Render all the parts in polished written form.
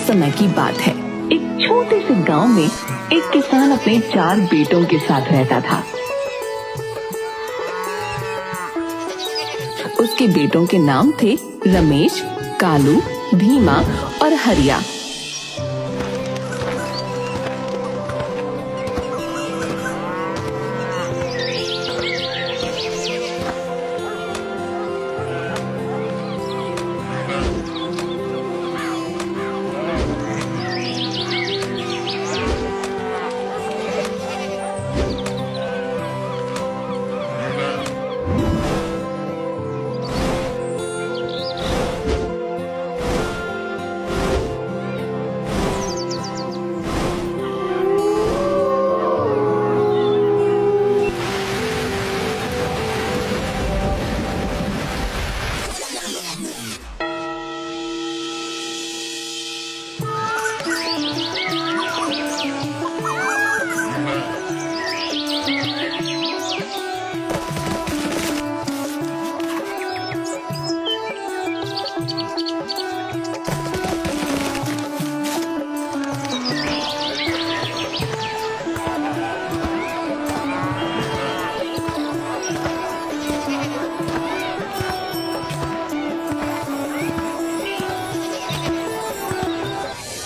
समय की बात है। एक छोटे से गांव में एक किसान अपने 4 बेटों के साथ रहता था। उसके बेटों के नाम थे रमेश, कालू, भीमा और हरिया।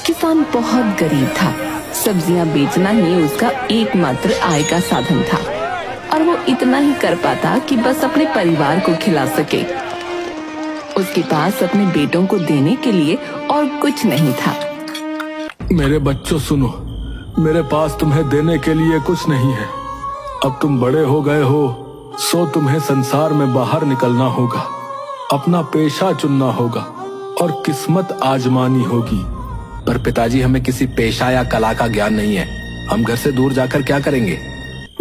किसान बहुत गरीब था। सब्जियां बेचना ही उसका एकमात्र आय का साधन था और वो इतना ही कर पाता कि बस अपने परिवार को खिला सके। उसके पास अपने बेटों को देने के लिए और कुछ नहीं था। मेरे बच्चों सुनो, मेरे पास तुम्हें देने के लिए कुछ नहीं है। अब तुम बड़े हो गए हो, सो तुम्हें संसार में बाहर निकलना होगा, अपना पेशा चुनना होगा और किस्मत आजमानी होगी। पर पिताजी, हमें किसी पेशा या कला का ज्ञान नहीं है। हम घर से दूर जाकर क्या करेंगे?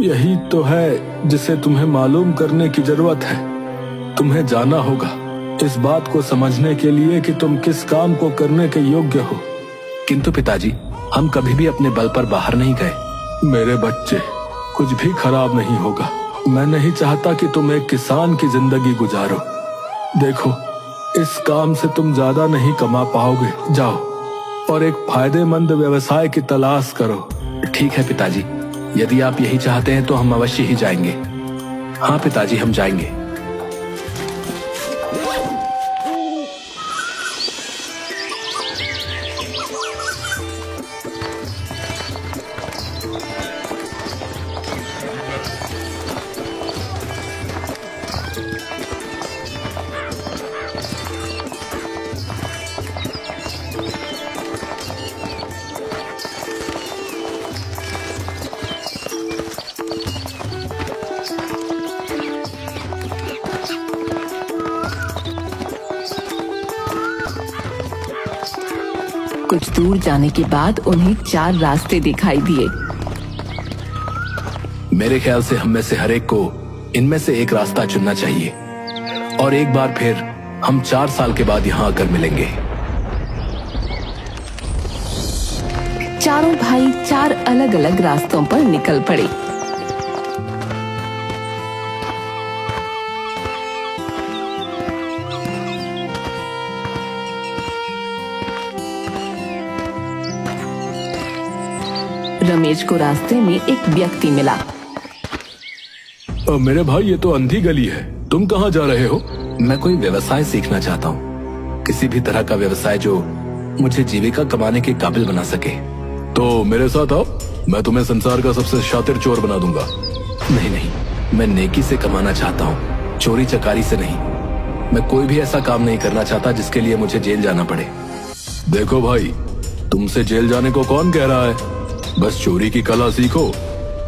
यही तो है जिसे तुम्हें मालूम करने की जरूरत है। तुम्हें जाना होगा इस बात को समझने के लिए कि तुम किस काम को करने के योग्य हो। किंतु पिताजी, हम कभी भी अपने बल पर बाहर नहीं गए। मेरे बच्चे, कुछ भी खराब नहीं होगा। मैं नहीं चाहता कि तुम एक किसान की जिंदगी गुजारो। देखो, इस काम से तुम ज्यादा नहीं कमा पाओगे। जाओ और एक फायदेमंद व्यवसाय की तलाश करो। ठीक है पिताजी, यदि आप यही चाहते हैं तो हम अवश्य ही जाएंगे। हाँ पिताजी, हम जाएंगे। कुछ दूर जाने के बाद उन्हें 4 रास्ते दिखाई दिए। मेरे ख्याल से हम में से हर एक को इनमें से एक रास्ता चुनना चाहिए और एक बार फिर हम 4 साल के बाद यहाँ आकर मिलेंगे। चारों भाई 4 अलग-अलग रास्तों पर निकल पड़े। रमेश को रास्ते में एक व्यक्ति मिला। मेरे भाई, ये तो अंधी गली है। तुम कहाँ जा रहे हो? मैं कोई व्यवसाय सीखना चाहता हूँ, किसी भी तरह का व्यवसाय जो मुझे जीविका कमाने के काबिल बना सके। तो मेरे साथ आओ, मैं तुम्हें संसार का सबसे शातिर चोर बना दूंगा। नहीं नहीं, मैं नेकी से कमाना चाहता हूँ, चोरी चकारी से नहीं। मैं कोई भी ऐसा काम नहीं करना चाहता जिसके लिए मुझे जेल जाना पड़े। देखो भाई, तुमसे जेल जाने को कौन कह रहा है? बस चोरी की कला सीखो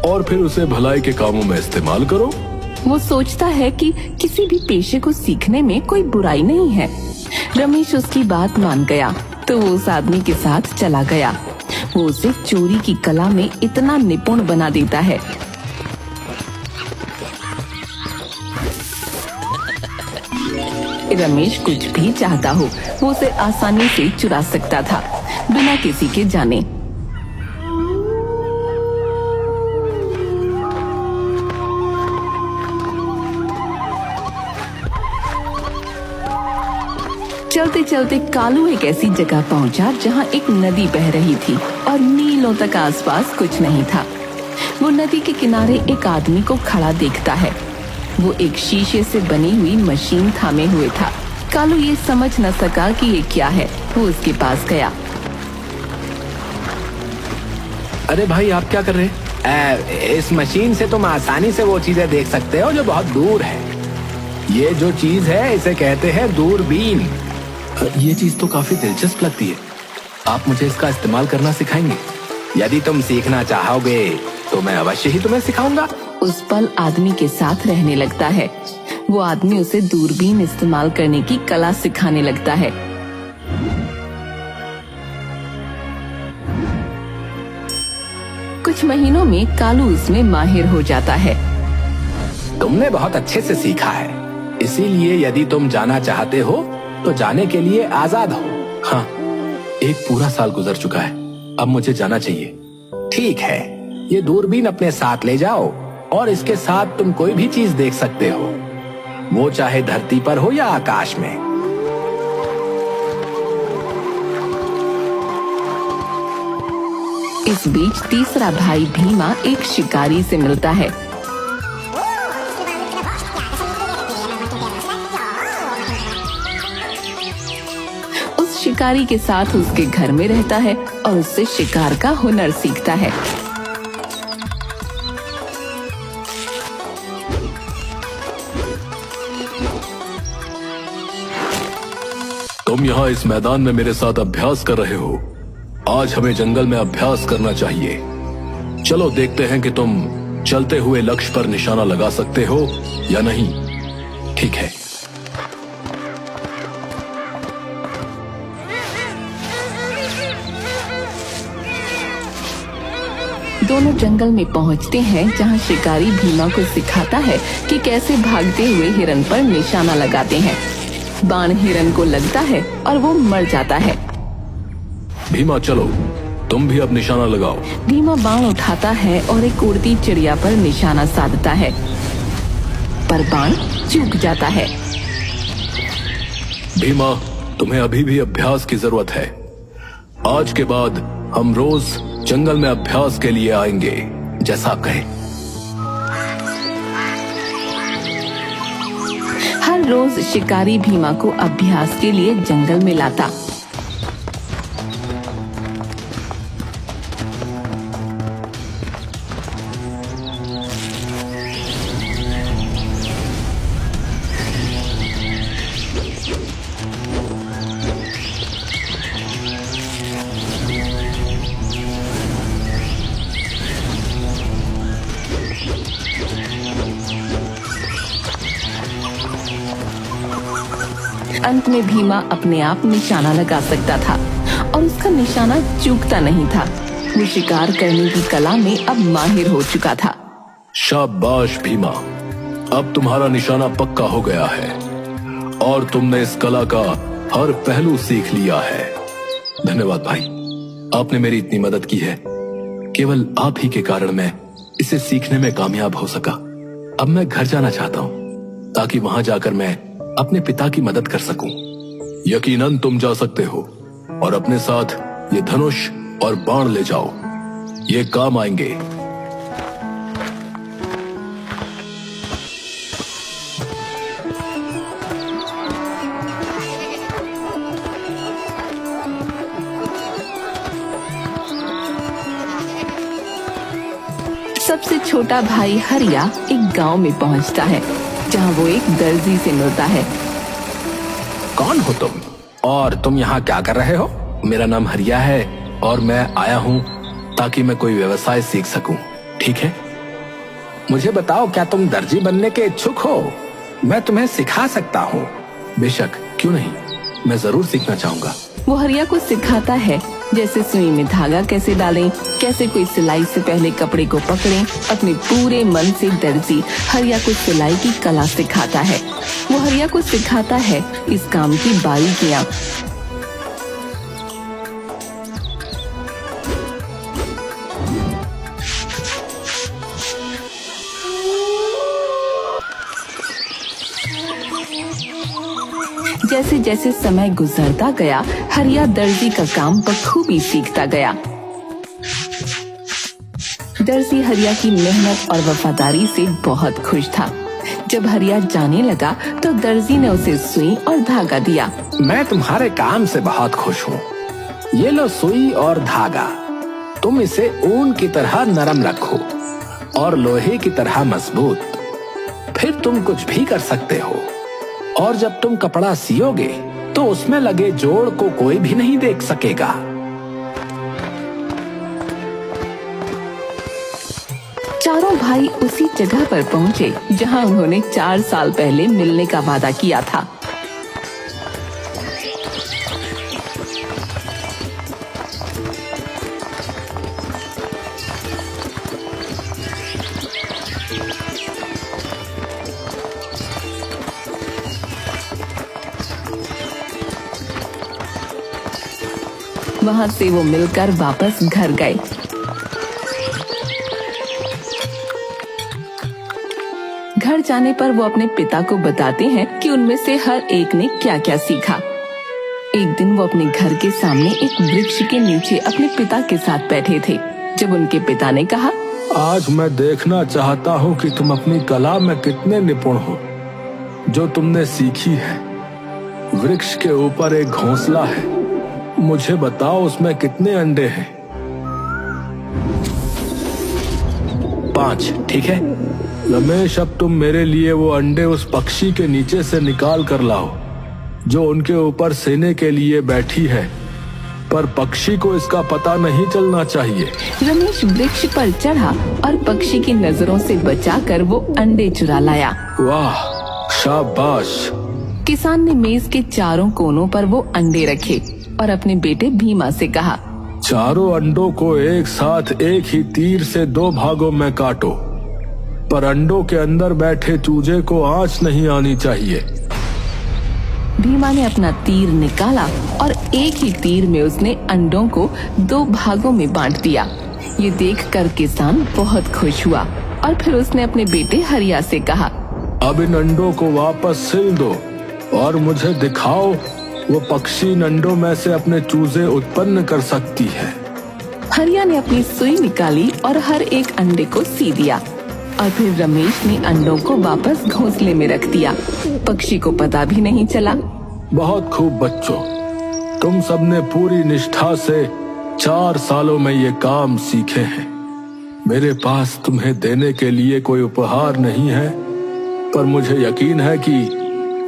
और फिर उसे भलाई के कामों में इस्तेमाल करो। वो सोचता है कि किसी भी पेशे को सीखने में कोई बुराई नहीं है। रमेश उसकी बात मान गया तो वो उस आदमी के साथ चला गया। वो उसे चोरी की कला में इतना निपुण बना देता है। रमेश कुछ भी चाहता हो वो उसे आसानी से चुरा सकता था, बिना किसी के जाने। चलते चलते कालू एक ऐसी जगह पहुंचा जहां एक नदी बह रही थी और मीलों तक आसपास कुछ नहीं था। वो नदी के किनारे एक आदमी को खड़ा देखता है। वो एक शीशे से बनी हुई मशीन थामे हुए था। कालू ये समझ न सका कि ये क्या है। वो उसके पास गया। अरे भाई, आप क्या कर रहे हैं? इस मशीन से तुम आसानी से वो चीजें देख सकते हो जो बहुत दूर है। ये जो चीज है इसे कहते हैं दूरबीन। ये चीज तो काफी दिलचस्प लगती है। आप मुझे इसका इस्तेमाल करना सिखाएंगे? यदि तुम सीखना चाहोगे तो मैं अवश्य ही तुम्हें सिखाऊंगा। उस पल आदमी के साथ रहने लगता है। वो आदमी उसे दूरबीन इस्तेमाल करने की कला सिखाने लगता है। कुछ महीनों में कालू उसमें माहिर हो जाता है। तुमने बहुत अच्छे से सीखा है, इसीलिए यदि तुम जाना चाहते हो तो जाने के लिए आजाद हो। हाँ, एक पूरा साल गुजर चुका है, अब मुझे जाना चाहिए। ठीक है, ये दूरबीन अपने साथ ले जाओ और इसके साथ तुम कोई भी चीज देख सकते हो, वो चाहे धरती पर हो या आकाश में। इस बीच तीसरा भाई भीमा एक शिकारी से मिलता है। उस शिकारी के साथ उसके घर में रहता है और उससे शिकार का हुनर सीखता है। तुम यहाँ इस मैदान में मेरे साथ अभ्यास कर रहे हो। आज हमें जंगल में अभ्यास करना चाहिए। चलो देखते हैं कि तुम चलते हुए लक्ष्य पर निशाना लगा सकते हो या नहीं। ठीक है। दोनों जंगल में पहुंचते हैं जहां शिकारी भीमा को सिखाता है कि कैसे भागते हुए हिरन पर निशाना लगाते हैं। बाण हिरन को लगता है और वो मर जाता है। भीमा चलो, तुम भी अब निशाना लगाओ। भीमा बाण उठाता है और एक उड़ती चिड़िया पर निशाना साधता है, पर बाण चूक जाता है। भीमा, तुम्हें अभी भी अभ्यास की जरूरत है। आज के बाद हम रोज जंगल में अभ्यास के लिए आएंगे, जैसा आप कहें। हर रोज शिकारी भीमा को अभ्यास के लिए जंगल में लाता। अंत में भीमा अपने आप निशाना लगा सकता था और उसका निशाना चूकता नहीं था। वो शिकार करने की कला में अब माहिर हो चुका था। शाबाश भीमा, अब तुम्हारा निशाना पक्का हो गया है और तुमने इस कला का हर पहलू सीख लिया है। धन्यवाद भाई, आपने मेरी इतनी मदद की है। केवल आप ही के कारण मैं इसे सीखने में कामयाब हो सका। अब मैं घर जाना चाहता हूँ ताकि वहां जाकर मैं अपने पिता की मदद कर सकूं। यकीनन तुम जा सकते हो और अपने साथ ये धनुष और बाण ले जाओ, ये काम आएंगे। सबसे छोटा भाई हरिया एक गांव में पहुंचता है जहां वो एक दर्जी से मिलता है। कौन हो तुम और तुम यहाँ क्या कर रहे हो? मेरा नाम हरिया है और मैं आया हूँ ताकि मैं कोई व्यवसाय सीख सकूं। ठीक है, मुझे बताओ, क्या तुम दर्जी बनने के इच्छुक हो? मैं तुम्हें सिखा सकता हूँ। बेशक, क्यों नहीं, मैं जरूर सीखना चाहूंगा। वो हरिया को सिखाता है जैसे सुई में धागा कैसे डालें, कैसे कोई सिलाई से पहले कपड़े को पकड़ें। अपने पूरे मन से दर्जी हरिया को सिलाई की कला सिखाता है। वो हरिया को सिखाता है इस काम की बारीकियां। जैसे जैसे समय गुजरता गया, हरिया दर्जी का काम बखूबी सीखता गया। दर्जी हरिया की मेहनत और वफादारी से बहुत खुश था। जब हरिया जाने लगा तो दर्जी ने उसे सुई और धागा दिया। मैं तुम्हारे काम से बहुत खुश हूँ। ये लो सुई और धागा, तुम इसे ऊन की तरह नरम रखो और लोहे की तरह मजबूत, फिर तुम कुछ भी कर सकते हो। और जब तुम कपड़ा सियोगे तो उसमें लगे जोड़ को कोई भी नहीं देख सकेगा। चारों भाई उसी जगह पर पहुंचे जहां उन्होंने 4 साल पहले मिलने का वादा किया था। वहां से वो मिलकर वापस घर गए। घर जाने पर वो अपने पिता को बताते हैं कि उनमें से हर एक ने क्या क्या सीखा। एक दिन वो अपने घर के सामने एक वृक्ष के नीचे अपने पिता के साथ बैठे थे जब उनके पिता ने कहा, आज मैं देखना चाहता हूँ कि तुम अपनी कला में कितने निपुण हो। जो तुमने सीखी है, वृक्ष के ऊपर एक घोंसला है, मुझे बताओ उसमें कितने अंडे हैं? 5, ठीक है। रमेश, अब तुम मेरे लिए वो अंडे उस पक्षी के नीचे से निकाल कर लाओ जो उनके ऊपर सेने के लिए बैठी है, पर पक्षी को इसका पता नहीं चलना चाहिए। रमेश वृक्ष पर चढ़ा और पक्षी की नजरों से बचाकर वो अंडे चुरा लाया। वाह, शाबाश। किसान ने मेज के चारों कोनों पर वो अंडे रखे और अपने बेटे भीमा से कहा, चारों अंडों को एक साथ एक ही तीर से 2 भागों में काटो, पर अंडों के अंदर बैठे चूजे को आंच नहीं आनी चाहिए। भीमा ने अपना तीर निकाला और एक ही तीर में उसने अंडों को 2 भागों में बांट दिया। ये देखकर किसान बहुत खुश हुआ और फिर उसने अपने बेटे हरिया से कहा, अब इन अंडों को वापस सिल दो और मुझे दिखाओ वो पक्षी इन अंडों में से अपने चूजे उत्पन्न कर सकती है। हरिया ने अपनी सुई निकाली और हर एक अंडे को सी दिया और फिर रमेश ने अंडों को वापस घोंसले में रख दिया। पक्षी को पता भी नहीं चला। बहुत खूब बच्चों, तुम सबने पूरी निष्ठा से 4 सालों में ये काम सीखे हैं। मेरे पास तुम्हें देने के लिए कोई उपहार नहीं है, पर मुझे यकीन है कि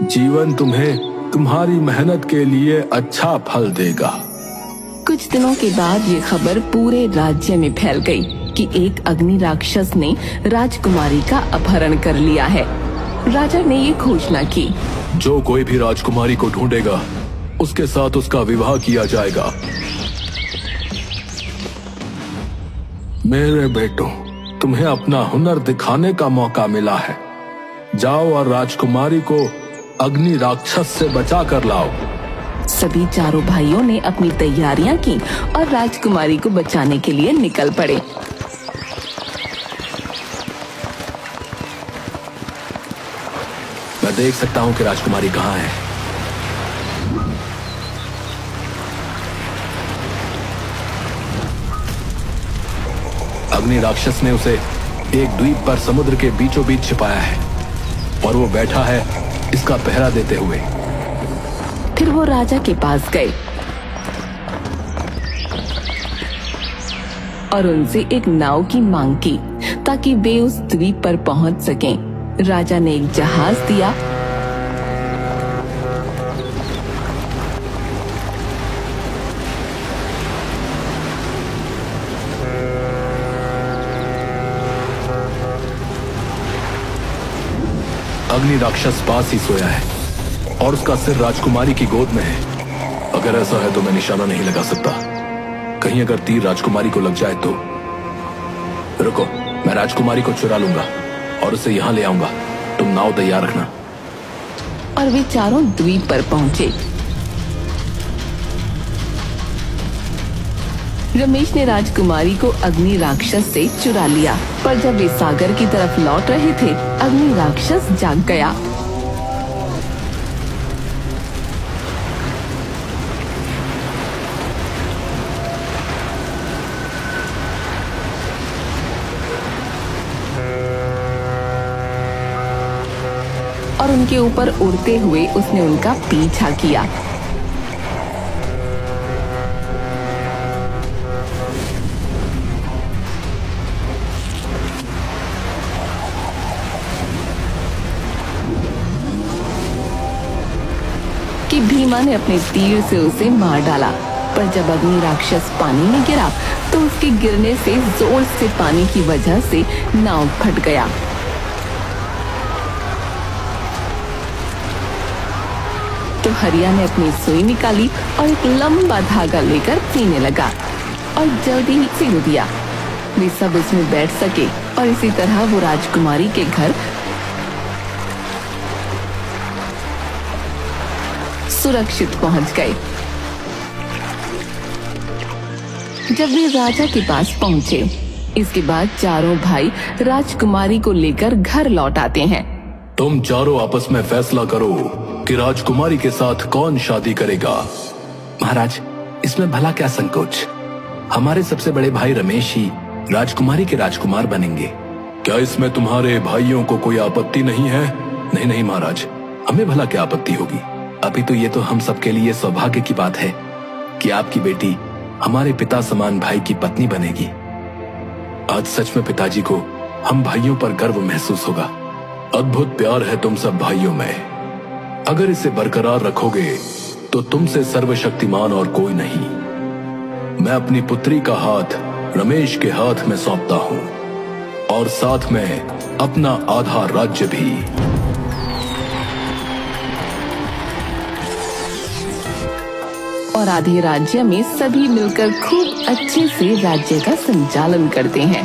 जीवन तुम्हें तुम्हारी मेहनत के लिए अच्छा फल देगा। कुछ दिनों के बाद ये खबर पूरे राज्य में फैल गई कि एक अग्नि राक्षस ने राजकुमारी का अपहरण कर लिया है। राजा ने ये घोषणा की, जो कोई भी राजकुमारी को ढूंढेगा उसके साथ उसका विवाह किया जाएगा। मेरे बेटों, तुम्हें अपना हुनर दिखाने का मौका मिला है। जाओ और राजकुमारी को अग्नि राक्षस से बचा कर लाओ। सभी चारों भाइयों ने अपनी तैयारियां की और राजकुमारी को बचाने के लिए निकल पड़े। मैं देख सकता हूँ कि राजकुमारी कहाँ है। अग्नि राक्षस ने उसे एक द्वीप पर समुद्र के बीचों बीच छिपाया है और वो बैठा है इसका पहरा देते हुए। फिर वो राजा के पास गए और उनसे एक नाव की मांग की ताकि वे उस द्वीप पर पहुंच सकें। राजा ने एक जहाज दिया अग्नि राक्षस पास ही सोया है और उसका सिर राजकुमारी की गोद में है। अगर ऐसा है तो मैं निशाना नहीं लगा सकता। कहीं अगर तीर राजकुमारी को लग जाए तो। रुको, मैं राजकुमारी को चुरा लूंगा और उसे यहाँ ले आऊंगा। तुम नाव तैयार रखना। और वे चारों द्वीप पर पहुंचे। रमेश ने राजकुमारी को अग्नि राक्षस से चुरा लिया, पर जब वे सागर की तरफ लौट रहे थे, अग्नि राक्षस जाग गया। उनके ऊपर उड़ते हुए उसने उनका पीछा किया। कि भीमा ने अपने तीर से उसे मार डाला, पर जब अग्नि राक्षस पानी में गिरा तो उसके गिरने से जोर से पानी की वजह से नाव फट गया। तो हरिया ने अपनी सुई निकाली और एक लंबा धागा लेकर पीने लगा और जल्दी ही सिल दिया। वे सब इसमें बैठ सके और इसी तरह वो राजकुमारी के घर सुरक्षित पहुंच गए। जब वे राजा के पास पहुंचे, इसके बाद चारों भाई राजकुमारी को लेकर घर लौट आते हैं। तुम चारों आपस में फैसला करो कि राजकुमारी के साथ कौन शादी करेगा। महाराज, इसमें भला क्या संकोच? हमारे सबसे बड़े भाई रमेश ही राजकुमारी के राजकुमार बनेंगे। क्या इसमें तुम्हारे भाइयों को कोई आपत्ति नहीं है? नहीं नहीं महाराज, हमें भला क्या आपत्ति होगी। अभी तो ये तो हम सबके लिए सौभाग्य की बात है कि आपकी बेटी हमारे पिता समान भाई की पत्नी बनेगी। आज सच में पिताजी को हम भाइयों पर गर्व महसूस होगा। अद्भुत प्यार है तुम सब भाइयों में। अगर इसे बरकरार रखोगे तो तुमसे सर्वशक्तिमान और कोई नहीं। मैं अपनी पुत्री का हाथ रमेश के हाथ में सौंपता हूं और साथ में अपना आधा राज्य भी। और आधे राज्य में सभी मिलकर खूब अच्छे से राज्य का संचालन करते हैं।